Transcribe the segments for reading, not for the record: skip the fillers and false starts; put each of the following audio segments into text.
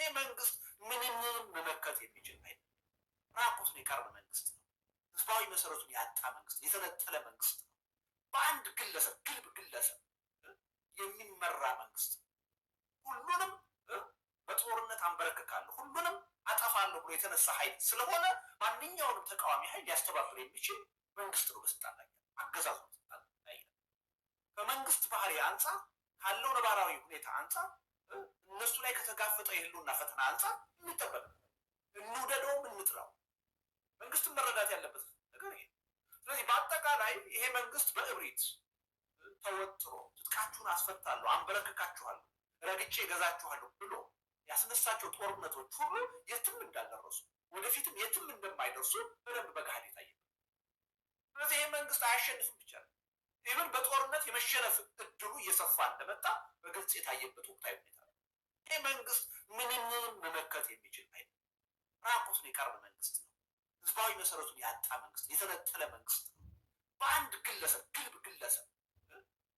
ይሄ መንግስት ምንም መመከት የሚችል አይደለም። ራቁትን የቀረ መንግስት ነው። ህዝባዊ መሰረቱን ያጣ መንግስት፣ የተነጠለ መንግስት ነው። በአንድ ግለሰብ ግልብ ግለሰብ የሚመራ መንግስት ሁሉንም በጦርነት አንበረክካለሁ ሁሉንም አጠፋለሁ ብሎ የተነሳ ኃይል ስለሆነ ማንኛውንም ተቃዋሚ ኃይል ሊያስተባብር የሚችል መንግስት ነው በስልጣን ላይ አገዛዙ ስልጣን ላይ። ከመንግስት ባህሪ አንጻር ካለው ነባራዊ ሁኔታ አንጻር እነሱ ላይ ከተጋፈጠ የህልውና ፈተና አንጻር የሚጠበቅ እንውደደውም እንጥላው መንግስትን መረዳት ያለበት ነገር ይሄ። ስለዚህ በአጠቃላይ ይሄ መንግስት በእብሪት ተወጥሮ ትጥቃችሁን አስፈታለሁ፣ አንበረክካችኋለሁ፣ ረግጬ ገዛችኋለሁ ብሎ ያስነሳቸው ጦርነቶች ሁሉ የትም እንዳልደረሱ ወደፊትም የትም እንደማይደርሱ በደንብ በገሃድ ይታያል። ስለዚህ ይህ መንግስት አያሸንፍም ብቻ ነው። ይህን በጦርነት የመሸነፍ እድሉ እየሰፋ እንደመጣ በግልጽ የታየበት ወቅታዊ ሁኔታ ነው። ይህ መንግስት ምንም መመከት የሚችል አይደለም። ራቁትን የቀረ መንግስት ነው። ህዝባዊ መሰረቱን ያጣ መንግስት፣ የተነጠለ መንግስት ነው። በአንድ ግለሰብ ግልብ ግለሰብ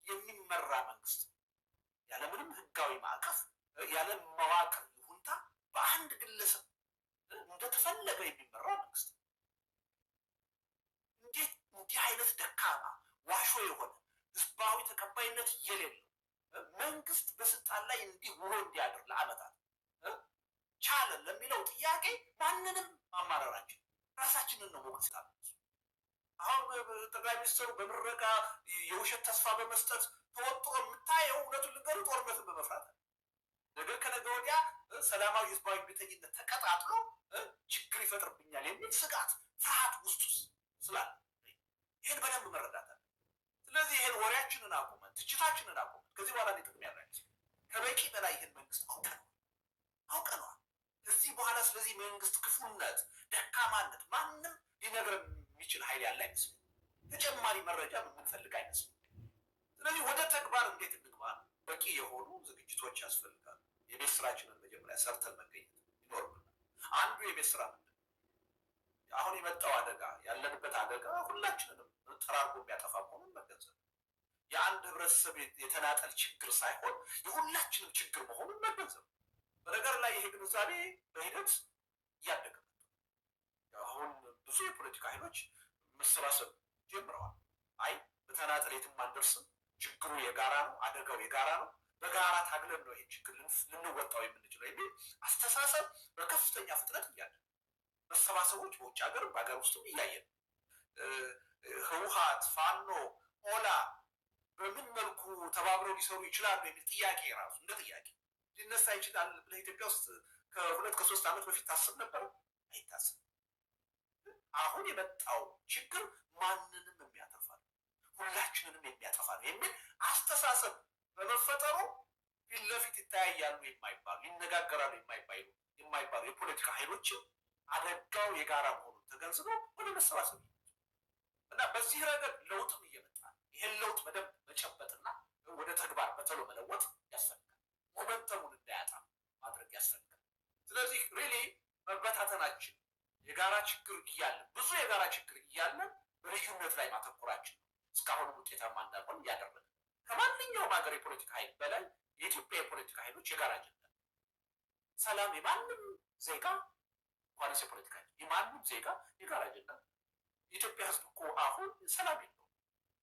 የሚመራ መንግስት ነው። ያለምንም ህጋዊ ማዕቀፍ ያለ መዋቅር ይሁንታ በአንድ ግለሰብ እንደተፈለገ የሚመራ መንግስት ነው። እንዴት እንዲህ አይነት ደካማ ዋሾ የሆነ ህዝባዊ ተቀባይነት የሌለው መንግስት በስልጣን ላይ እንዲህ ውሎ እንዲያድር ለአመታት ቻለ ለሚለው ጥያቄ ማንንም ማማረራችን ራሳችንን ነው ሞክስታ። አሁን ጠቅላይ ሚኒስትሩ በምረቃ የውሸት ተስፋ በመስጠት ተወጥሮ የምታየው እውነቱን ልንገሩ ጦርነትን በመፍራት ነገር ከነገ ወዲያ ሰላማዊ ህዝባዊ ቤተኝነት ተቀጣጥሎ ችግር ይፈጥርብኛል የሚል ስጋት ፍርሃት ውስጥ ስላለ ይህን በደንብ መረዳት አለ። ስለዚህ ይህን ወሬያችንን አቁመን ትችታችንን አቁመን ከዚህ በኋላ ጥቅም ያለ ከበቂ በላይ ይህን መንግስት አውቀነዋል። ከዚህ በኋላ ስለዚህ መንግስት ክፉነት፣ ደካማነት ማንም ሊነግረን የሚችል ኃይል ያለ አይመስልም። ተጨማሪ መረጃ የምንፈልግ አይመስልም። ስለዚህ ወደ ተግባር እንዴት እንግባ? በቂ የሆኑ ዝግጅቶች ያስፈልጋሉ። የቤት ስራችንን መጀመሪያ ሰርተን መገኘት ይኖርብናል። አንዱ የቤት ስራ ምንድን ነው? አሁን የመጣው አደጋ ያለንበት አደጋ ሁላችንንም ጠራርጎ የሚያጠፋ መሆኑን መገንዘብ፣ የአንድ ህብረተሰብ የተናጠል ችግር ሳይሆን የሁላችንም ችግር መሆኑን መገንዘብ። በነገር ላይ ይሄ ግንዛቤ በሂደት እያደገ አሁን ብዙ የፖለቲካ ኃይሎች መሰባሰብ ጀምረዋል። አይ በተናጠል የትም አንደርስም፣ ችግሩ የጋራ ነው፣ አደጋው የጋራ ነው፣ በጋራ ታግለን ነው ይህን ችግር ልንወጣው የምንችለው የሚል አስተሳሰብ በከፍተኛ ፍጥነት እያለ መሰባሰቦች በውጭ ሀገር በሀገር ውስጥም እያየን ህወሓት፣ ፋኖ፣ ኦላ በምን መልኩ ተባብረው ሊሰሩ ይችላሉ የሚል ጥያቄ ራሱ እንደ ጥያቄ ሊነሳ ይችላል ብለህ ኢትዮጵያ ውስጥ ከ2-3 ዓመት በፊት ታስብ ነበር? አይታስብ። አሁን የመጣው ችግር ማንንም የሚያጠፋል ሁላችንንም የሚያጠፋ ነው የሚል አስተሳሰብ በመፈጠሩ ፊት ለፊት ይተያያሉ የማይባሉ ይነጋገራሉ የማይባሉ የፖለቲካ ኃይሎችም አደጋው የጋራ መሆኑን ተገንዝበው ወደ መሰባሰብ እና በዚህ ረገድ ለውጥም እየመጣ ይሄን ለውጥ በደንብ መጨበጥና ወደ ተግባር በተሎ መለወጥ ያስፈልጋል። ሞመንተሙን እንዳያጣ ማድረግ ያስፈልጋል። ስለዚህ ሪሊ መበታተናችን የጋራ ችግር እያለ ብዙ የጋራ ችግር እያለ በልዩነት ላይ ማተኮራችን እስካሁን ውጤታማ እንዳልሆን እያደረገ ከማንኛውም ሀገር የፖለቲካ ኃይል በላይ የኢትዮጵያ የፖለቲካ ኃይሎች የጋራ አጀንዳ ሰላም የማንም ዜጋ እንኳንስ የፖለቲካ ኃይል የማንም ዜጋ የጋራ አጀንዳ። የኢትዮጵያ ሕዝብ እኮ አሁን ሰላም የለውም።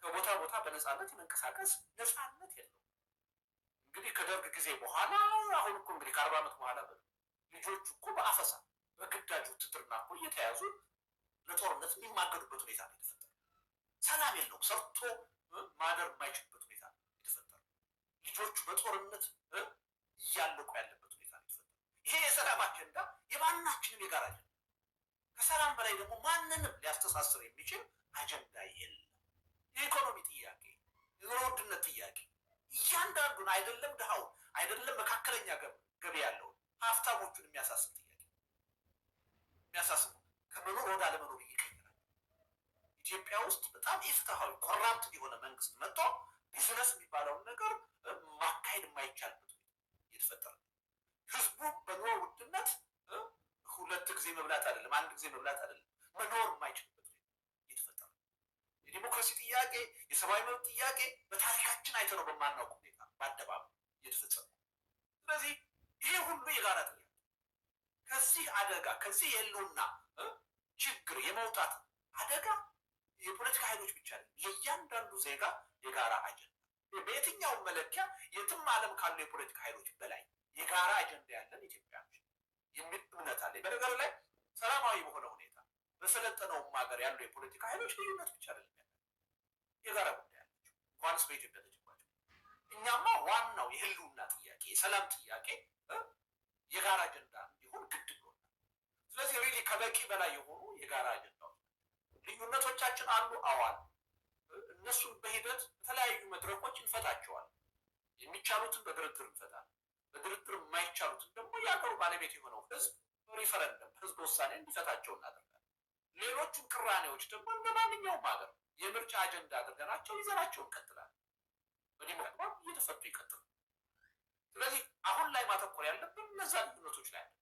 ከቦታ ቦታ በነፃነት የመንቀሳቀስ ነፃነት የለውም። እንግዲህ ከደርግ ጊዜ በኋላ አሁን እኮ እንግዲህ ከ40 ዓመት በኋላ ልጆቹ እኮ በአፈሳ በግዳጅ ውትድርና እኮ እየተያዙ ለጦርነት የሚማገዱበት ሁኔታ ነው የተፈጠረው። ሰላም የለውም። ሰርቶ ማደር የማይችልበት ሁኔታ ነው የተፈጠረው። ልጆቹ በጦርነት እያለቁ ያለበት ሁኔታ ነው የተፈጠረው። ይሄ የሰላም አጀንዳ የማናችንም የጋራ አጀንዳ፣ ከሰላም በላይ ደግሞ ማንንም ሊያስተሳስር የሚችል አጀንዳ የለም። የኢኮኖሚ ጥያቄ፣ የኑሮ ውድነት ጥያቄ እያንዳንዱን አይደለም ድሃውን አይደለም መካከለኛ ገቢ ያለውን ሀብታሞቹን የሚያሳስብ ጥያቄ የሚያሳስቡ ከመኖር ወደ አለመኖር ይቀይራል። ኢትዮጵያ ውስጥ በጣም ኢፍትሐዊ ኮራፕት የሆነ መንግስት መጥቶ ቢዝነስ የሚባለውን ነገር ማካሄድ የማይቻልበት እየተፈጠረ ህዝቡ በኑሮ ውድነት 2 ጊዜ መብላት አይደለም 1 ጊዜ መብላት አይደለም መኖር የማይችልበት እየተፈጠረ የዲሞክራሲ ጥያቄ የሰብአዊ መብት ጥያቄ በታሪካችን አይተነው በማናውቅ ሁኔታ በአደባባይ እየተፈጸመ። ስለዚህ ይሄ ሁሉ የጋራ ጥያቄ ከዚህ አደጋ ከዚህ የህልውና ችግር የመውጣት አደጋ የፖለቲካ ኃይሎች ብቻ አይደለም፣ የእያንዳንዱ ዜጋ የጋራ አጀንዳ በየትኛውም መለኪያ የትም ዓለም ካሉ የፖለቲካ ኃይሎች በላይ የጋራ አጀንዳ ያለን ኢትዮጵያኖች የሚል እምነት አለ። በነገር ላይ ሰላማዊ በሆነ ሁኔታ በሰለጠነውም ሀገር ያሉ የፖለቲካ ኃይሎች ልዩነት ብቻ አይደለም ያለ የጋራ ጉዳይ ያላቸው እንኳንስ በኢትዮጵያ ተጨባጭ እኛማ ዋናው የህልውና ጥያቄ የሰላም ጥያቄ የጋራ አጀንዳ እንዲሆን ግድ ብሎናል። ስለዚህ ሪሊ ከበቂ በላይ የሆኑ የጋራ አጀንዳዎች ልዩነቶቻችን አሉ አዋል እነሱን በሂደት በተለያዩ መድረኮች እንፈታቸዋል። የሚቻሉትን በድርድር እንፈታል። በድርድር የማይቻሉትን ደግሞ የሀገሩ ባለቤት የሆነው ህዝብ ሪፈረንደም ህዝብ ውሳኔ እንዲፈታቸው እናደርጋለን። ሌሎቹን ቅራኔዎች ደግሞ እንደ ማንኛውም ሀገር የምርጫ አጀንዳ አድርገናቸው ይዘናቸው እንቀጥላለን። በዲሞክራሲ እየተፈቱ ይቀጥላል። ስለዚህ አሁን ላይ ማተኮር ያለብን እነዛ ልዩነቶች ላይ ነው።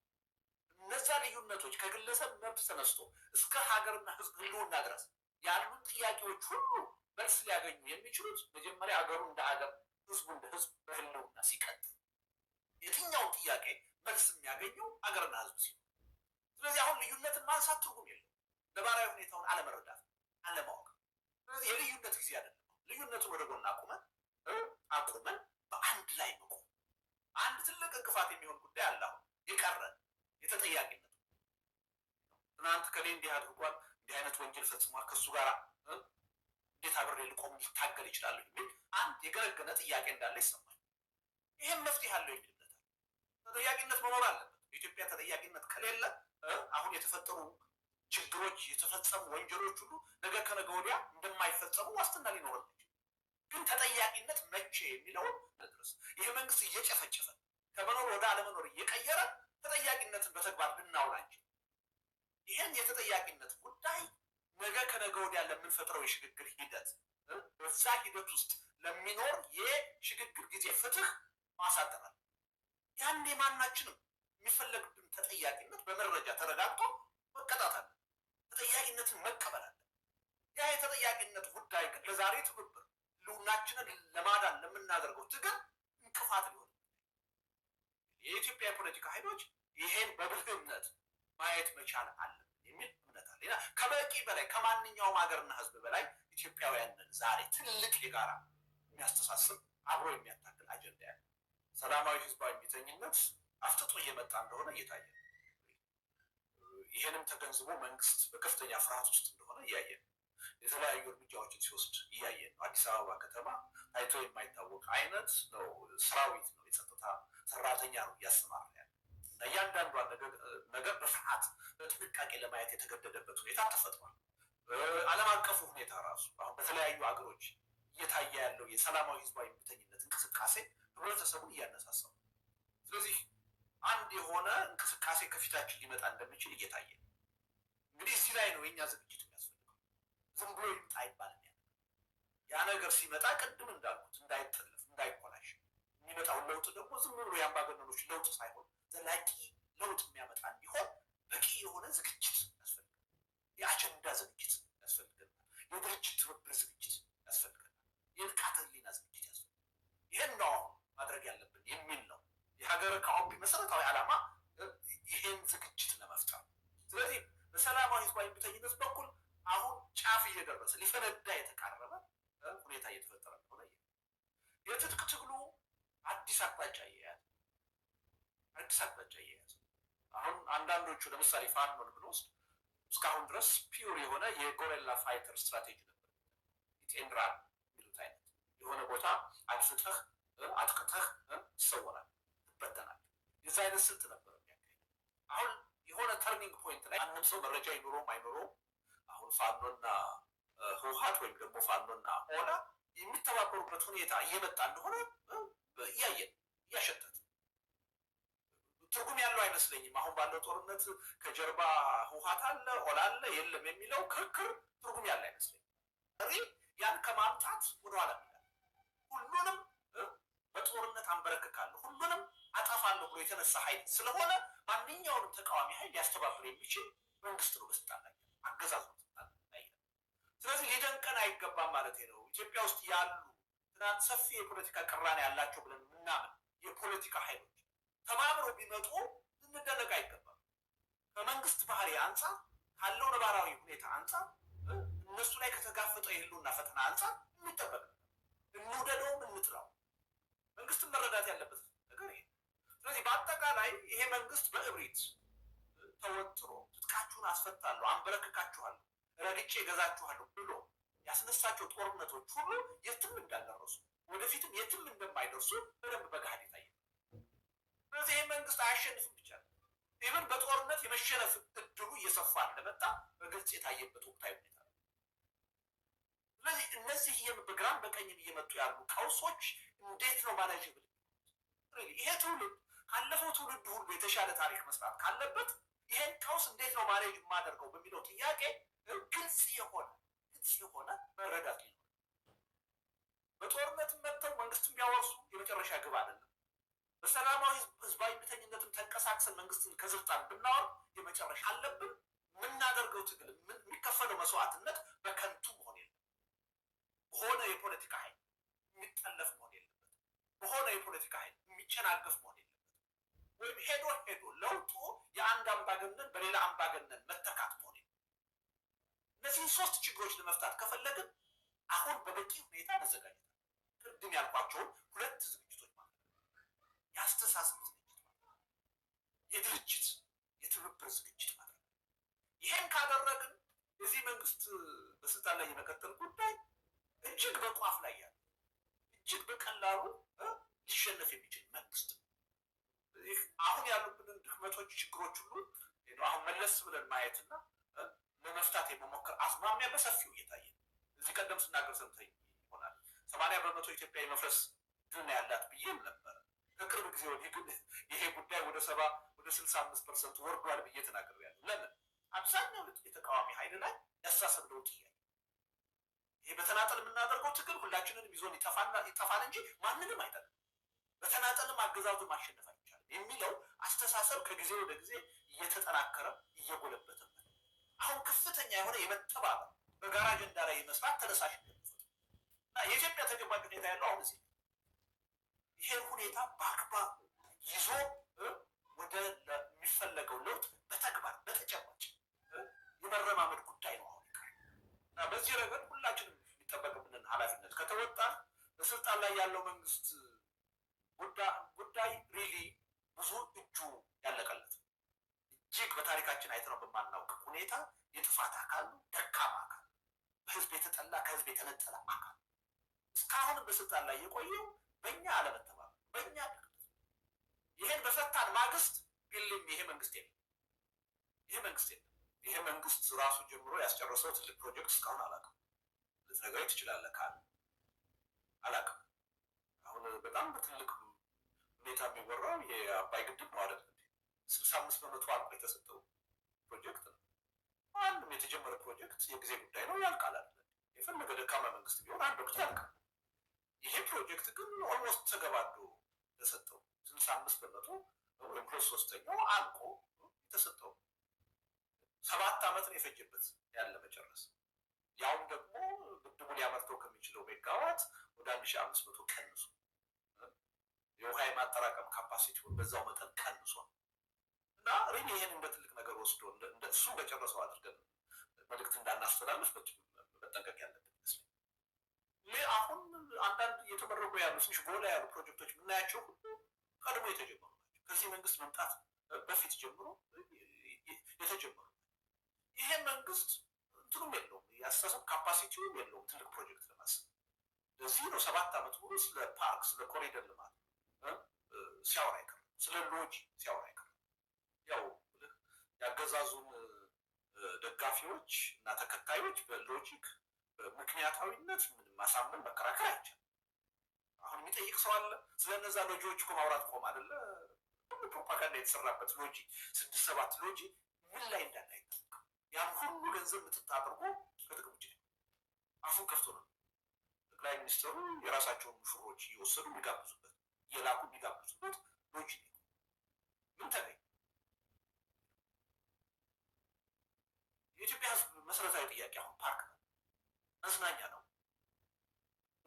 እነዛ ልዩነቶች ከግለሰብ መብት ተነስቶ እስከ ሀገርና ህዝብ ህልውና ድረስ ያሉት ጥያቄዎች ሁሉ መልስ ሊያገኙ የሚችሉት መጀመሪያ ሀገሩ እንደ ሀገር ህዝቡ እንደ ህዝብ በህልውና ሲቀጥል የትኛውን ጥያቄ መልስ የሚያገኘው ሀገርና ህዝብ ሲሆን፣ ስለዚህ አሁን ልዩነትን ማንሳት ትርጉም የለው። ነባራዊ ሁኔታውን አለመረዳት አለማወቅ። ስለዚህ የልዩነት ጊዜ አይደለም። ልዩነቱን ወደ ጎን አቁመን በአንድ ላይ መቆም። አንድ ትልቅ እንቅፋት የሚሆን ጉዳይ አለ። አሁን የቀረ የተጠያቂነት ትናንት ከሌ እንዲህ አድርጓል፣ እንዲህ አይነት ወንጀል ፈጽሟል፣ ከሱ ጋር እንዴት አብሬ ልቆም ሊታገል ይችላል የሚል አንድ የገረገነ ጥያቄ እንዳለ ይሰማል። ይህም መፍትሄ አለው የሚል እምነት አለ። ተጠያቂነት መኖር አለበት። በኢትዮጵያ ተጠያቂነት ከሌለ አሁን የተፈጠሩ ችግሮች የተፈጸሙ ወንጀሎች ሁሉ ነገ ከነገ ወዲያ እንደማይፈጸሙ ዋስትና ሊኖር ግን ተጠያቂነት መቼ የሚለውን ድረስ ይህ መንግስት እየጨፈጨፈ ከመኖር ወደ አለመኖር እየቀየረ ተጠያቂነትን በተግባር ልናውላ እንጂ ይህን የተጠያቂነት ጉዳይ ነገ ከነገ ወዲያ ለምንፈጥረው የሽግግር ሂደት በዛ ሂደት ውስጥ ለሚኖር የሽግግር ጊዜ ፍትህ ማሳጠራል። ያን የማናችንም የሚፈለግብን ተጠያቂነት በመረጃ ተረጋግጦ መቀጣት አለ። ተጠያቂነትን መቀበል አለ። ያ የተጠያቂነት ጉዳይ ግን ለዛሬ ትብብር ህልውናችንን ለማዳን ለምናደርገው ትግል እንቅፋት ሊሆን የኢትዮጵያ የፖለቲካ ኃይሎች ይሄን በብልህነት ማየት መቻል አለብን የሚል እምነት አለ። ከበቂ በላይ ከማንኛውም ሀገርና ህዝብ በላይ ኢትዮጵያውያንን ዛሬ ትልቅ የጋራ የሚያስተሳስብ አብሮ የሚያታግል አጀንዳ ያለ ሰላማዊ ህዝባዊ እምቢተኝነት አፍጥጦ እየመጣ እንደሆነ እየታየ ነው። ይህንም ተገንዝቦ መንግስት በከፍተኛ ፍርሃት ውስጥ እንደሆነ እያየ ነው። የተለያዩ እርምጃዎችን ሲወስድ እያየ ነው። አዲስ አበባ ከተማ ታይቶ የማይታወቅ አይነት ነው ሰራዊት ነው የጸጥታ ሰራተኛ ነው እያሰማራ ያለ እና እያንዳንዷን ነገር በፍርሃት በጥንቃቄ ለማየት የተገደደበት ሁኔታ ተፈጥሯል። ዓለም አቀፉ ሁኔታ ራሱ አሁን በተለያዩ ሀገሮች እየታየ ያለው የሰላማዊ ህዝባዊ እምቢተኝነት እንቅስቃሴ ህብረተሰቡን እያነሳሳው፣ ስለዚህ አንድ የሆነ እንቅስቃሴ ከፊታችን ሊመጣ እንደሚችል እየታየ ነው። እንግዲህ እዚህ ላይ ነው የኛ ዝግጅት የሚያስፈልገው። ዝም ብሎ ይምጣ አይባልም። ያ ነገር ሲመጣ ቅድም እንዳልኩት እንዳይጠለፍ እንዳይኮላሽ የሚመጣውን ለውጥ ደግሞ ዝም ብሎ የአምባገነኖች ለውጥ ሳይሆን ዘላቂ ለውጥ የሚያመጣ እንዲሆን በቂ የሆነ ዝግጅት ያስፈልጋል። የአጀንዳ ዝግጅት ያስፈልገናል። የድርጅት ትብብር ዝግጅት ያስፈልገናል። የንቃተ ህሊና ዝግጅት ያስፈልጋል። ይህን ነው ማድረግ ያለብን የሚል ነው የሀገር ከአሁን መሰረታዊ ዓላማ ይህን ዝግጅት ለመፍጠር። ስለዚህ በሰላማዊ ህዝባዊ እምቢተኝነት በኩል አሁን ጫፍ እየደረሰ ሊፈነዳ የተቃረበ ሁኔታ እየተፈጠረ እንደሆነ የትጥቅ ትግሉ አዲስ አቅጣጫ እየያዘ አሁን አንዳንዶቹ ለምሳሌ ፋኖን ብንወስድ እስካሁን ድረስ ፒውር የሆነ የጎሬላ ፋይተር ስትራቴጂ ነበር። ኢቴንድራል የሚሉት አይነት የሆነ ቦታ አድፍጠህ አጥቅተህ ይሰወራል፣ ትበተናል። የዛ አይነት ስልት ነበር የሚያካሄድ። አሁን የሆነ ተርኒንግ ፖይንት ላይ አንድም ሰው መረጃ ይኑሮም አይኑሮም አሁን ፋኖና ህወሓት ወይም ደግሞ ፋኖና ኦላ የሚተባበሩበት ሁኔታ እየመጣ እንደሆነ እያየን እያሸተት ትርጉም ያለው አይመስለኝም። አሁን ባለው ጦርነት ከጀርባ ህወሓት አለ ኦላ አለ የለም የሚለው ክርክር ትርጉም ያለ አይመስለኝም። ያን ከማምጣት ወደኋላ ይላል። ሁሉንም በጦርነት አንበረክካለሁ ሁሉንም አጠፋለሁ ብሎ የተነሳ ኃይል ስለሆነ ማንኛውንም ተቃዋሚ ኃይል ሊያስተባብር የሚችል መንግስት ነው በስልጣን ላይ አገዛዝ ነው ስልጣን ላይ። ስለዚህ ሊደንቀን አይገባም ማለት ነው። ኢትዮጵያ ውስጥ ያሉ ትናንት ሰፊ የፖለቲካ ቅራኔ ያላቸው ብለን ምናምን የፖለቲካ ኃይሎች ተባብረው ቢመጡ ልንደነቅ አይገባም። ከመንግስት ባህሪ አንጻር ካለው ነባራዊ ሁኔታ አንጻር እነሱ ላይ ከተጋፈጠው የህልውና ፈተና አንጻር የሚጠበቅ እንውደደውም እንጥላው መንግስትን መረዳት ያለበት ነገር ይሄ። ስለዚህ በአጠቃላይ ይሄ መንግስት በእብሪት ተወጥሮ ትጥቃችሁን አስፈታለሁ፣ አንበረክካችኋለሁ፣ ረግጬ እገዛችኋለሁ ብሎ ያስነሳቸው ጦርነቶች ሁሉ የትም እንዳልደረሱ ወደፊትም የትም እንደማይደርሱ በደንብ በገሃድ ይታያል። ስለዚህ ይህ መንግስት አያሸንፍም ብቻ ይህን በጦርነት የመሸነፍ እድሉ እየሰፋ እንደመጣ በግልጽ የታየበት ወቅታዊ ሁኔታ ነው። ስለዚህ እነዚህ በግራም በቀኝም እየመጡ ያሉ ቀውሶች እንዴት ነው ማኔጅብል? ይሄ ትውልድ ካለፈው ትውልድ ሁሉ የተሻለ ታሪክ መስራት ካለበት ይሄን ቀውስ እንዴት ነው ማኔጅ የማደርገው በሚለው ጥያቄ ግልጽ የሆነ መረዳት ሊኖር በጦርነት መጥተው መንግስት የሚያወርሱ የመጨረሻ ግብ አይደለም። በሰላማዊ ህዝባዊ ብተኝነትም ተንቀሳቅሰን መንግስትን ከስልጣን ብናወር የመጨረሻ አለብን። የምናደርገው ትግል የሚከፈለው መስዋዕትነት በከንቱ መሆን የለም። በሆነ የፖለቲካ ኃይል የሚጠለፍ መሆን የለበት። በሆነ የፖለቲካ ኃይል የሚጨናገፍ መሆን የለበት። ወይም ሄዶ ለውጡ የአንድ አምባገነን በሌላ አምባገነን መተካት መሆን የለም። እነዚህን ሶስት ችግሮች ለመፍታት ከፈለግን አሁን በበቂ ሁኔታ መዘጋጀት ቅድም ያልኳቸውን ሁለት ዝግጅቶች ማለት ነው። የአስተሳሰብ ዝግጅት ማለት ነው። የድርጅት የትብብር ዝግጅት ማለት ነው። ይሄን ካደረግን የዚህ መንግስት በስልጣን ላይ የመቀጠል ጉዳይ እጅግ በቋፍ ላይ ያለ እጅግ በቀላሉ ሊሸነፍ የሚችል መንግስት ነው። አሁን ያሉብንን ድክመቶች፣ ችግሮች ሁሉ አሁን መለስ ብለን ማየትና ለመፍታት የመሞከር አዝማሚያ በሰፊው እየታየ እዚህ ቀደም ስናገር ሰምተኝ ይሆናል 80% ኢትዮጵያ የመፍረስ ድል ያላት ብዬም ነበር። ከቅርብ ጊዜ ወዲህ ግን ይሄ ጉዳይ ወደ 65% ወርዷል ብዬ ተናግሬያለሁ። ለምን? አብዛኛው የተቃዋሚ ኃይል ላይ ያስተሳሰብ ለውጥ እያለ ይሄ በተናጠል የምናደርገው ትግል ሁላችንንም ይዞን ይጠፋል እንጂ ማንንም አይጠቅም፣ በተናጠልም አገዛዙ ማሸነፍ አይቻልም የሚለው አስተሳሰብ ከጊዜ ወደ ጊዜ እየተጠናከረ እየጎለበተ አሁን ከፍተኛ የሆነ የመተባበር በጋራ አጀንዳ ላይ የመስራት ተነሳሽነት እና የኢትዮጵያ ተጨባጭ ሁኔታ ያለው አሁን እዚህ ይሄን ሁኔታ በአግባብ ይዞ ወደ የሚፈለገው ለውጥ በተግባር በተጨባጭ የመረማመድ ጉዳይ ነው አሁን እና በዚህ ረገድ ሁላችንም የሚጠበቅብንን ኃላፊነት ከተወጣን በስልጣን ላይ ያለው መንግስት ጉዳይ ሪሊ ብዙ እጁ ያለቀለት እጅግ በታሪካችን አይተነው በማናውቅ ሁኔታ የጥፋት አካል ነው፣ ደካማ አካል፣ በህዝብ የተጠላ ከህዝብ የተነጠለ አካል እስካሁንም በስልጣን ላይ የቆየው በእኛ አለመተባበር በእኛ ይሄን በፈታን ማግስት ቢልም ይሄ መንግስት የለም። ይሄ መንግስት ራሱ ጀምሮ ያስጨረሰው ትልቅ ፕሮጀክት እስካሁን አላውቅም። ልትነግረኝ ትችላለህ ካለ አላውቅም። አሁን በጣም በትልቅ ሁኔታ የሚወራው የአባይ ግድብ ነው አይደል? 65% አልቆ የተሰጠው ፕሮጀክት ነው። አንድም የተጀመረ ፕሮጀክት የጊዜ ጉዳይ ነው፣ ያልቃል አይደል? የፈለገ ደካማ መንግስት ቢሆን አንድ ወቅት ያልቃል። ይሄ ፕሮጀክት ግን ኦልሞስት ተገባዶ ተሰጠው 65% ወይም 2/3 አልቆ የተሰጠው 7 ዓመት ነው የፈጀበት ያለ መጨረስ። ያውም ደግሞ ግድቡ ሊያመርተው ከሚችለው ሜጋዋት ወደ 1500 ቀንሶ የውሃ የማጠራቀም ካፓሲቲውን በዛው መጠን ቀንሶ እና ሪሊ ይሄን እንደ ትልቅ ነገር ወስዶ እንደ እሱ በጨረሰው አድርገን መልእክት እንዳናስተላልፍ መጠንቀቅ ያለብን ይመስለኛል። አሁን አንዳንድ እየተመረቁ ያሉ ትንሽ ጎላ ያሉ ፕሮጀክቶች የምናያቸው ሁሉ ቀድሞ የተጀመሩ ናቸው። ከዚህ መንግስት መምጣት በፊት ጀምሮ የተጀመሩ። ይሄ መንግስት እንትኑም የለውም፣ ያስተሳሰብ ካፓሲቲውም የለውም ትልቅ ፕሮጀክት ለማሰብ። ለዚህ ነው 7 ዓመት ሙሉ ስለ ፓርክ፣ ስለ ኮሪደር ልማት ሲያወራ አይቀርም፣ ስለ ሎጂ ሲያወራ አይቀርም። ያው ያገዛዙን ደጋፊዎች እና ተከታዮች በሎጂክ በምክንያታዊነት ማሳመን መከራከር አይቻልም። አሁን የሚጠይቅ ሰው አለ? ስለነዛ ሎጂዎች እኮ ማውራት ቆም አይደለ? ሁሉ ፕሮፓጋንዳ የተሰራበት ሎጂ 6-7 ሎጂ ምን ላይ እንዳለ አይታወቅም። ያን ሁሉ ገንዘብ ምጥጥ አድርጎ ከጥቅም ውጭ አፉን ከፍቶ ነው ጠቅላይ ሚኒስትሩ የራሳቸውን ሙሽሮች እየወሰዱ የሚጋብዙበት እየላኩ የሚጋብዙበት ሎጂ ምን ተገኝ? የኢትዮጵያ ሕዝብ መሰረታዊ ጥያቄ አሁን ፓርክ ነው፣ መዝናኛ ነው።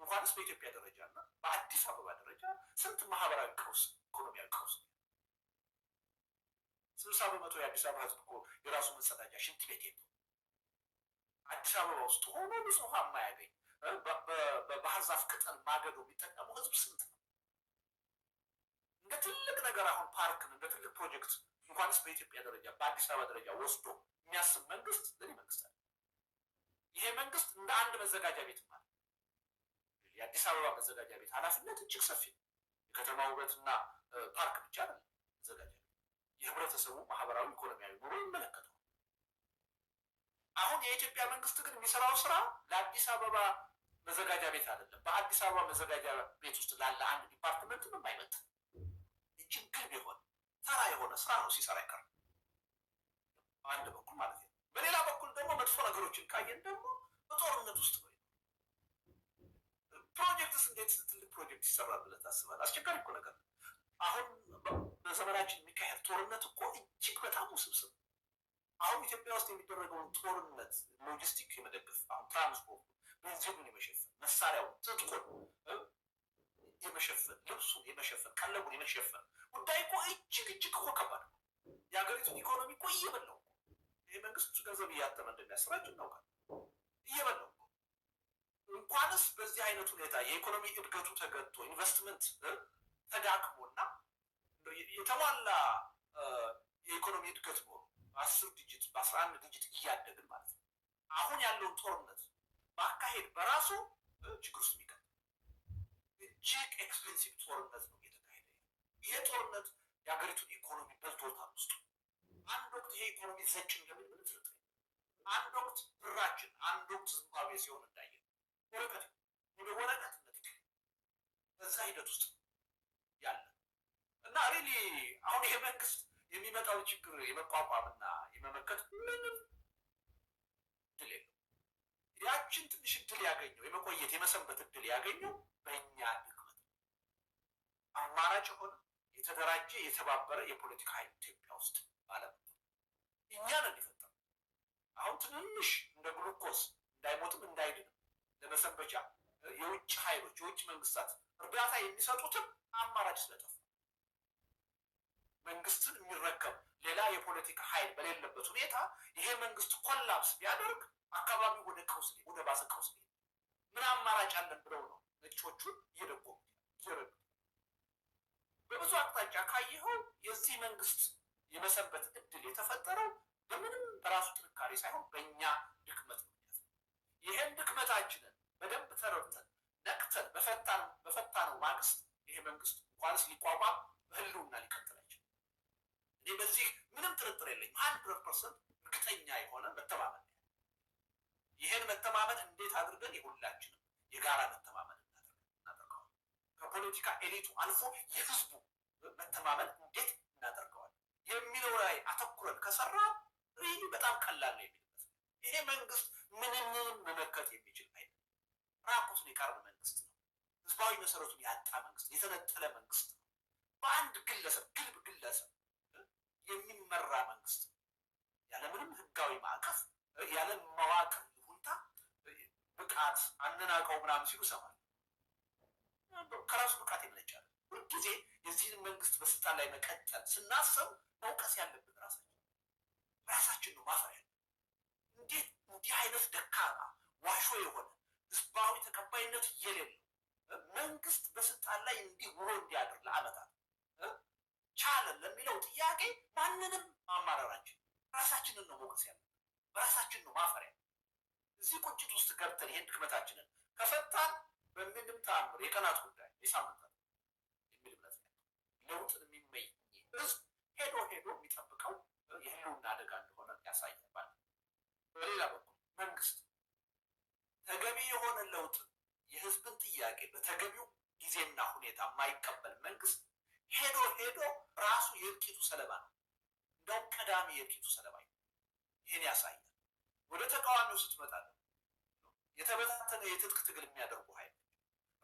እንኳንስ በኢትዮጵያ ደረጃ እና በአዲስ አበባ ደረጃ ስንት ማህበራዊ ቀውስ፣ ኢኮኖሚያዊ ቀውስ። 60% የአዲስ አበባ ህዝብ እኮ የራሱ መጸዳጃ ሽንት ቤት የለው። አዲስ አበባ ውስጥ ሆኖ ንጹህ ውሃ የማያገኝ በባህር ዛፍ ቅጠል ማገዶ የሚጠቀሙ ህዝብ ስንት ነው? እንደ ትልቅ ነገር አሁን ፓርክን እንደ ትልቅ ፕሮጀክት እንኳንስ በኢትዮጵያ ደረጃ በአዲስ አበባ ደረጃ ወስዶ የሚያስብ መንግስት ለኔ መንግስት አለ። ይሄ መንግስት እንደ አንድ መዘጋጃ ቤት ማለት የአዲስ አበባ መዘጋጃ ቤት ኃላፊነት እጅግ ሰፊ ነው። የከተማ ውበትና ፓርክ ብቻ አይደለም መዘጋጃ ቤት የህብረተሰቡ ማህበራዊ ኢኮኖሚያዊ ኑሮ ይመለከተው። አሁን የኢትዮጵያ መንግስት ግን የሚሰራው ስራ ለአዲስ አበባ መዘጋጃ ቤት አይደለም። በአዲስ አበባ መዘጋጃ ቤት ውስጥ ላለ አንድ ዲፓርትመንት ምን አይመጣ እጅግ ግብ የሆነ ተራ የሆነ ስራ ነው ሲሰራ ይቀር አንድ በኩል ማለት ነው። በሌላ በኩል ደግሞ መጥፎ ነገሮችን ካየን ደግሞ በጦርነት ውስጥ ነው። ፕሮጀክትስ እንዴት ትልቅ ፕሮጀክት ይሰራል ብለህ ታስባለህ? አስቸጋሪ እኮ ነገር። አሁን በዘመናችን የሚካሄድ ጦርነት እኮ እጅግ በጣም ውስብስብ። አሁን ኢትዮጵያ ውስጥ የሚደረገውን ጦርነት ሎጂስቲክ የመደገፍ አሁን ትራንስፖርት፣ ቤንዚኑን የመሸፈን መሳሪያውን፣ ትጥቁን የመሸፈን ልብሱን የመሸፈን ቀለቡን የመሸፈን ጉዳይ እኮ እጅግ እኮ ከባድ ነው። የሀገሪቱን ኢኮኖሚ እኮ እየበላው ይህ መንግስት ገንዘብ እያተመ እንደሚያስራጭ እናውቃለን። እየበላው እንኳንስ በዚህ አይነት ሁኔታ የኢኮኖሚ እድገቱ ተገጥቶ ኢንቨስትመንት ተዳክሞና የተሟላ የኢኮኖሚ እድገት ኖሮ በ10 ዲጂት በ11 ዲጂት እያደግን ማለት ነው። አሁን ያለውን ጦርነት ማካሄድ በራሱ ችግር ውስጥ የሚቀር እጅግ ኤክስፔንሲቭ ጦርነት ነው እየተካሄደ። ይሄ ጦርነት የሀገሪቱን ኢኮኖሚ በልቶታል ውስጡ። አንድ ወቅት ይሄ ኢኮኖሚ ዘጭ እንደምን ምን ትልጥ አንድ ወቅት ብራችን አንድ ወቅት ዝምባብዌ ሲሆን እንዳየ ወረቀት ወደ ወረቀትነት በዛ ሂደት ውስጥ ያለ እና ሪሊ አሁን ይሄ መንግስት የሚመጣው ችግር የመቋቋምና የመመከት ምንም እድል የለው። ያችን ትንሽ እድል ያገኘው የመቆየት የመሰንበት እድል ያገኘው በእኛ ድክመት አማራጭ የሆነ የተደራጀ የተባበረ የፖለቲካ ኃይል ኢትዮጵያ ውስጥ ማለት ነው። እኛ ነን የፈጠረው። አሁን ትንንሽ እንደ ግሉኮስ እንዳይሞትም እንዳይድንም ለመሰንበቻ የውጭ ኃይሎች የውጭ መንግስታት እርዳታ የሚሰጡትን አማራጭ ስለጠፋ መንግስትን የሚረከብ ሌላ የፖለቲካ ኃይል በሌለበት ሁኔታ ይሄ መንግስት ኮላፕስ ቢያደርግ አካባቢው ወደ ቀውስ ወደ ባሰ ቀውስ ምን አማራጭ አለን ብለው ነው ነጮቹን እየደጎሙ እየረዱ። በብዙ አቅጣጫ ካየኸው የዚህ መንግስት የመሰንበት እድል የተፈጠረው በምንም በራሱ ጥንካሬ ሳይሆን በእኛ ድክመት ምክንያት። ይሄን ድክመታችንን በደንብ ተረድተን ነቅተን በፈታነው ማግስት ይሄ መንግስት እንኳንስ ሊቋቋም በህልውና ሊቀጥል አይችልም። እኔ በዚህ ምንም ጥርጥር የለኝም። 100% እርግጠኛ የሆነ መተማመን። ይሄን መተማመን እንዴት አድርገን የሁላችንም የጋራ መተማመን እናደርገዋል? ከፖለቲካ ኤሊቱ አልፎ የህዝቡ መተማመን እንዴት እናደርገዋል የሚለው ላይ አተኩረን ከሰራ ሪሊ በጣም ቀላል ነው የሚልበት። ይሄ መንግስት ምንም መመከት የሚችል አይደለም። ራቁቱን የቀረበ መንግስት ነው። ህዝባዊ መሰረቱን ያጣ መንግስት፣ የተነጠለ መንግስት ነው። በአንድ ግለሰብ ግልብ ግለሰብ የሚመራ መንግስት ያለምንም ህጋዊ ማዕቀፍ ያለ መዋቅር ይሁንታ ብቃት አንናቀው ምናምን ሲሉ ሰማል። ከራሱ ብቃት ይመነጫል። ሁልጊዜ የዚህን መንግስት በስልጣን ላይ መቀጠል ስናስብ መውቀስ ያለብን ራሳችን ነው። ማፈሪያ እንዴት እንዲህ አይነት ደካማ ዋሾ የሆነ ህዝባዊ ተቀባይነት የሌለው መንግስት በስልጣን ላይ እንዲህ ውሎ እንዲያድር ለአመታት ቻለን ለሚለው ጥያቄ ማንንም ማማረራችን ራሳችንን ነው መውቀስ ያለብን። በራሳችን ነው ማፈሪያ። እዚህ ቁጭት ውስጥ ገብተን ይሄን ድክመታችንን ከፈታን በምንም ተአምር የቀናት ጉዳይ የሳምንታት የሚል እምነት ነው። ለውጥን የሚመኝ ህዝብ ሄዶ የሚጠብቀው የህልውና አደጋ እንደሆነ ያሳያል። በሌላ በኩል መንግስት ተገቢ የሆነ ለውጥ የህዝብን ጥያቄ በተገቢው ጊዜና ሁኔታ የማይቀበል መንግስት ሄዶ ራሱ የእልቂቱ ሰለባ ነው። እንደውም ቀዳሚ የእልቂቱ ሰለባ ይህን ያሳያል። ወደ ተቃዋሚው ስትመጣ የተበታተነ የትጥቅ ትግል የሚያደርጉ ኃይሎች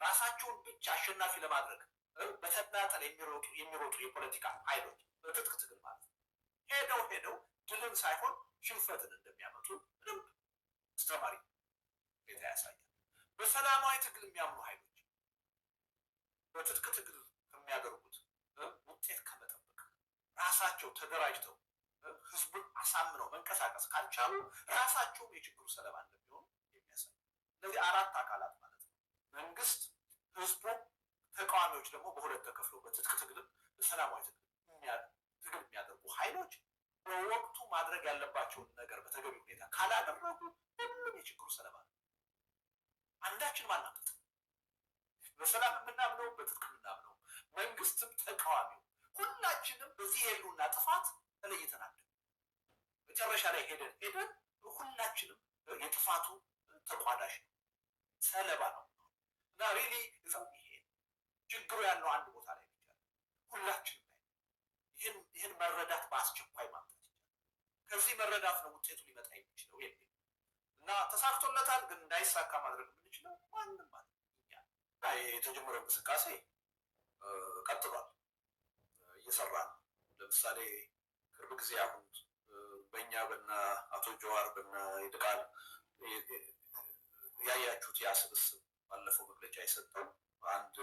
ራሳቸውን ብቻ አሸናፊ ለማድረግ በተናጠል የሚሮጡ የፖለቲካ ኃይሎች በትጥቅ ትግል ማለት ነው ሄደው ድልን ሳይሆን ሽንፈትን እንደሚያመጡ ምንም አስተማሪ ሁኔታ ያሳያል። በሰላማዊ ትግል የሚያምኑ ኃይሎች በትጥቅ ትግል የሚያደርጉት ውጤት ከመጠበቅ ራሳቸው ተደራጅተው ህዝቡን አሳምነው መንቀሳቀስ ካልቻሉ ራሳቸውም የችግሩ ሰለባ እንደሚሆኑ የሚያሳይ። ስለዚህ አራት አካላት ማለት ነው። መንግስት፣ ህዝቡ፣ ተቃዋሚዎች ደግሞ በሁለት ተከፍለው በትጥቅ ትግልም በሰላማዊ ትግል የሚያደርጉ ኃይሎች በወቅቱ ማድረግ ያለባቸውን ነገር በተገቢ ሁኔታ ካላደረጉ ሁሉም የችግሩ ሰለባ ነው። አንዳችንም አናምጥ። በሰላም የምናምነው በትጥቅ የምናምነው መንግስትም ተቃዋሚው ሁላችንም በዚህ የሉና ጥፋት ተለይተናል። መጨረሻ ላይ ሄደን ሁላችንም የጥፋቱ ተቋዳሽ ሰለባ ነው እና ሪሊ ይሄ ችግሩ ያለው አንድ ቦታ ላይ ብቻ ሁላችንም ላይ ይህን መረዳት በአስቸኳይ ማምጣት ይቻላል። ከዚህ መረዳት ነው ውጤቱ ሊመጣ የሚችለው የሚል እና ተሳክቶለታል። ግን እንዳይሳካ ማድረግ የምንችለው ማንም ማለት እኛ የተጀመረው እንቅስቃሴ ቀጥሏል፣ እየሰራ ነው። ለምሳሌ ቅርብ ጊዜ አሁን በእኛ በና አቶ ጀዋር በና ይልቃል ያያችሁት ያ ስብስብ ባለፈው መግለጫ የሰጠው አንድ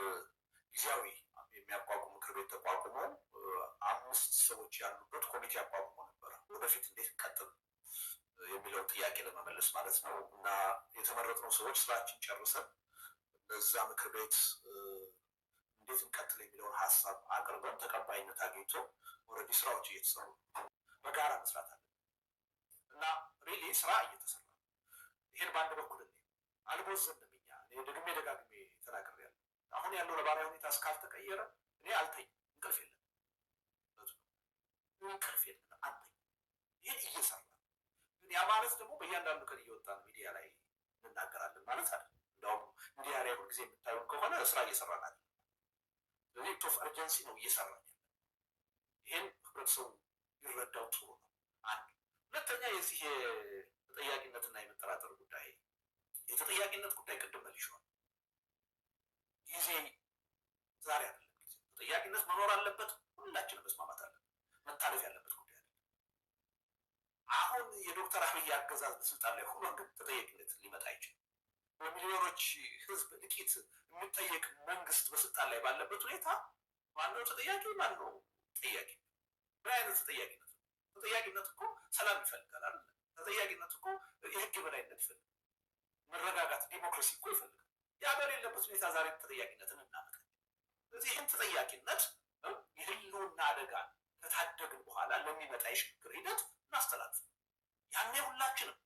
ጊዜያዊ የሚያቋቁም ምክር ቤት ተቋቁሞ 5 ሰዎች ያሉበት ኮሚቴ አቋቁሞ ነበረ። ወደፊት እንዴት እንቀጥል የሚለውን ጥያቄ ለመመለስ ማለት ነው። እና የተመረጥነው ሰዎች ስራችን ጨርሰን በዛ ምክር ቤት እንዴት እንቀጥል የሚለውን ሀሳብ አቅርበን ተቀባይነት አግኝቶ ኦልሬዲ ስራዎች እየተሰሩ በጋራ መስራት አለ እና ሪሊ ስራ እየተሰራ ይሄን በአንድ በኩል አልቦዘንም። እኛ ደግሜ ደጋግሜ ተናግሬያለሁ። አሁን ያለው ነባራዊ ሁኔታ እስካልተቀየረ እኔ አልተኝም። እንቅልፍ የለም፣ እንቅልፍ የለም፣ አንተኝ። ይህን እየሰራ ግን ያ ማለት ደግሞ በእያንዳንዱ ቀን እየወጣን ሚዲያ ላይ እንናገራለን ማለት አለ። እንደውም ሚዲያ ላይ ሁልጊዜ የምታዩን ከሆነ ስራ እየሰራን አለ። ስለዚህ ቶፍ አርጀንሲ ነው እየሰራን ያለ። ይህን ህብረተሰቡ ሊረዳው ጥሩ ነው። አንድ ሁለተኛ የዚህ የተጠያቂነትና የመጠራጠር ጉዳይ የተጠያቂነት ጉዳይ ቅድም መልሼዋል። ጊዜ ዛሬ አይደለም። ጊዜ ተጠያቂነት መኖር አለበት። ሁላችንም መስማማት አለበት። መታለፍ ያለበት ጉዳይ አለ። አሁን የዶክተር አብይ አገዛዝ በስልጣን ላይ ሆኖ ግን ተጠያቂነት ሊመጣ አይችልም። በሚሊዮኖች ህዝብ እልቂት የሚጠየቅ መንግስት በስልጣን ላይ ባለበት ሁኔታ ማነው ተጠያቂ? ማነው ጠያቂ? ምን አይነት ተጠያቂነት? ተጠያቂነት እኮ ሰላም ይፈልጋል አይደል? ተጠያቂነት እኮ የህግ የበላይነት ይፈልጋል። መረጋጋት፣ ዲሞክራሲ እኮ ይፈልጋል። ያ በሌለበት ሁኔታ ዛሬ ተጠያቂነትን እናመጣለን። ስለዚህ ይህን ተጠያቂነት የህልውና አደጋ ከታደግን በኋላ ለሚመጣ የሽግግር ሂደት እናስተላልፍ። ያኔ ሁላችንም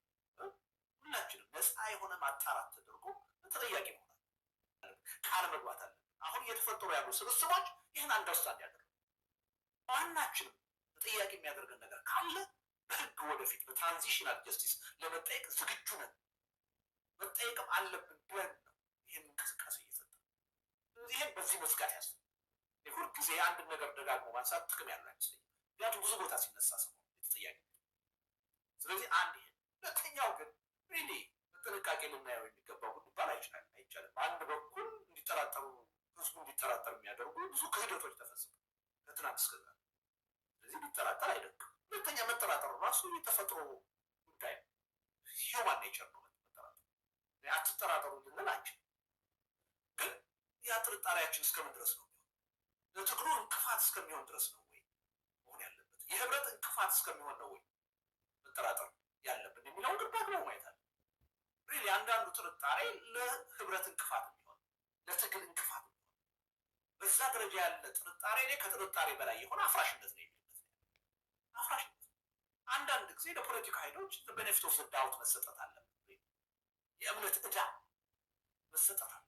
ነፃ የሆነ ማጣራት ተደርጎ ተጠያቂ መሆናል ቃል መግባት አለን። አሁን እየተፈጠሩ ያሉ ስብስቦች ይህን አንደርስታንድ ያደርጉ። ዋናችንም ተጠያቂ የሚያደርገን ነገር ካለ በህግ ወደፊት በትራንዚሽናል ጀስቲስ ለመጠየቅ ዝግጁ ነን። መጠየቅም አለብን ብለን ነው ይህን እንቅስቃሴ እየፈጠሩ። ይህን በዚህ መዝጋት ያስ ሁል ጊዜ አንድን ነገር ደጋግሞ ማንሳት ጥቅም ያለው አይመስለኝም። ምክንያቱም ብዙ ቦታ ሲነሳ ሰው የተጠያቂ። ስለዚህ አንድ ይሄ ሁለተኛው ግን ሪሊ በጥንቃቄ ልናየው የሚገባው ሊባል አይቻልም። በአንድ በኩል እንዲጠራጠሩ ህዝቡ እንዲጠራጠር የሚያደርጉ ብዙ ክህደቶች ተፈጽሙ ከትናንት እስከ ዛሬ። ስለዚህ ሊጠራጠር አይደግም። ሁለተኛ መጠራጠሩ ራሱ የተፈጥሮ ጉዳይ ሂውማን ኔቸር ነው። አትጠራጠሩ ልንል አንችልም። ግን ያ ጥርጣሬያችን እስከምን ድረስ ነው? ለትግሉ እንቅፋት እስከሚሆን ድረስ ነው ወይ መሆን ያለበት? የህብረት እንቅፋት እስከሚሆን ነው ወይ መጠራጠር ያለብን የሚለውን ግን በአግባቡ ማየት አለ። ሪሊ አንዳንዱ ጥርጣሬ ለህብረት እንቅፋት የሚሆን ለትግል እንቅፋት የሚሆን በዛ ደረጃ ያለ ጥርጣሬ ላይ ከጥርጣሬ በላይ የሆነ አፍራሽነት ነው የሚልበት አፍራሽነት። አንዳንድ ጊዜ ለፖለቲካ ኃይሎች ቤኔፊት ኦፍ ዳውት መሰጠት አለበት። የእምነት ዕዳ መሰጠት አለ።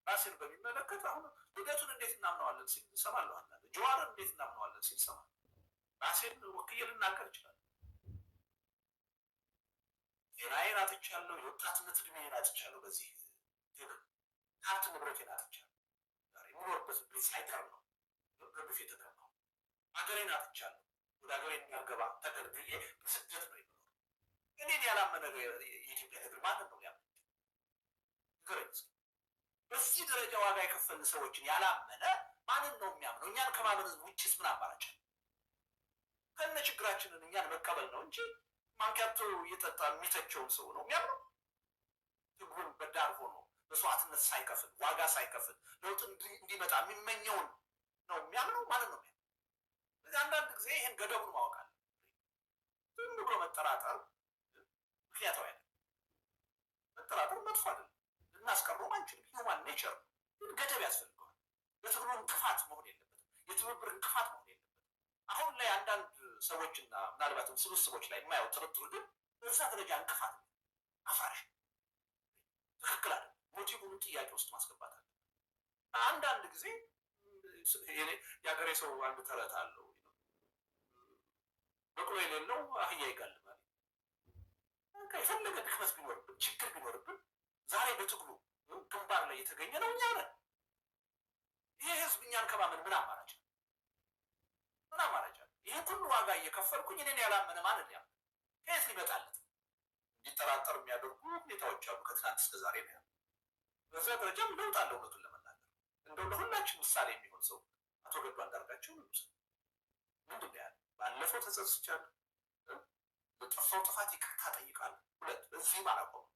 ራሴን በሚመለከት አሁን ልደቱን እንዴት እናምነዋለን ሲል እሰማለሁ። አንዳንድ ጀዋርን እንዴት እናምነዋለን ሲል እሰማለሁ። ራሴን ወክዬ ልናገር ይችላል። ጤናዬን አጥቻለሁ። የወጣትነት እድሜዬን አጥቻለሁ። በዚህ ሀብት ንብረቴን አጥቻለሁ። የምኖርበት ቤት ሳይቀር ነው በግፍ የተገባው። ሀገሬን አጥቻለሁ። ወደ ሀገሬ የሚያገባ ተገልግዬ በስደት ነው የምኖር። እኔን ያላመነ የኢትዮጵያ ህዝብ ማንን ነው ሊያምን? በዚህ ደረጃ ዋጋ የከፈልን ሰዎችን ያላመነ ማንን ነው የሚያምነው? እኛን ከማመን ውጭስ ምን አማራጭ? ከነ ችግራችንን እኛን መቀበል ነው እንጂ ማንኪያቶ እየጠጣ የሚተቸውን ሰው ነው የሚያምነው? ትግሉን በዳር ሆኖ መስዋዕትነት ሳይከፍል ዋጋ ሳይከፍል ለውጥ እንዲመጣ የሚመኘውን ነው የሚያምነው? ማንን ነው የሚያምነው? አንዳንድ ጊዜ ይህን ገደቡን ማወቅ አለ። ዝም ብሎ መጠራጠር ምክንያታዊ አይደለም። መጠራጠር መጥፎ አይደለም፣ ልናስቀረውም አንችልም። ሂውማን ኔቸር ግን ገደብ ያስፈልገዋል። ለትግሉ እንቅፋት መሆን የለበትም። የትብብር እንቅፋት መሆን የለበትም። አሁን ላይ አንዳንድ ሰዎችና ምናልባትም ስብስቦች ላይ የማየው ጥርጥር ግን በዛ ደረጃ እንቅፋት አፍራሽ ትክክል አለ። ሞቲቭን ጥያቄ ውስጥ ማስገባት አለ። አንዳንድ ጊዜ የሀገሬ ሰው አንድ ተረት አለው፣ በቅሎ የሌለው አህያ ይጋልባል። የፈለገ ድክመት ቢኖርብን ችግር ቢኖርብን ዛሬ በትግሉ ግንባር ላይ የተገኘ ነው እኛ ነን። ይህ ህዝብ እኛን ከማመን ምን አማራጭ ምን አማራጭ አለ? ይህን ሁሉ ዋጋ እየከፈልኩኝ እኔን ያላመነ ማንን ያምን? ከየት ሊመጣለት? እንዲጠራጠር የሚያደርጉ ሁኔታዎች አሉ። ከትናንት እስከ ዛሬ ነው ያሉ። በዛ ደረጃም ለውጥ አለ። እውነቱን ለመናገር እንደው ለሁላችን ምሳሌ የሚሆን ሰው አቶ ገዱ አንዳርጋቸው ምንድን ነው ያለ? ባለፈው ተጸጽቻለሁ፣ በጠፋው ጥፋት ይቅርታ ጠይቃለሁ። ሁለት በዚህም አላቆም።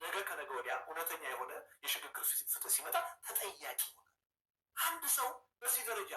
ነገ ከነገ ወዲያ እውነተኛ የሆነ የሽግግር ፍትህ ሲመጣ ተጠያቂ ይሆናል። አንድ ሰው በዚህ ደረጃ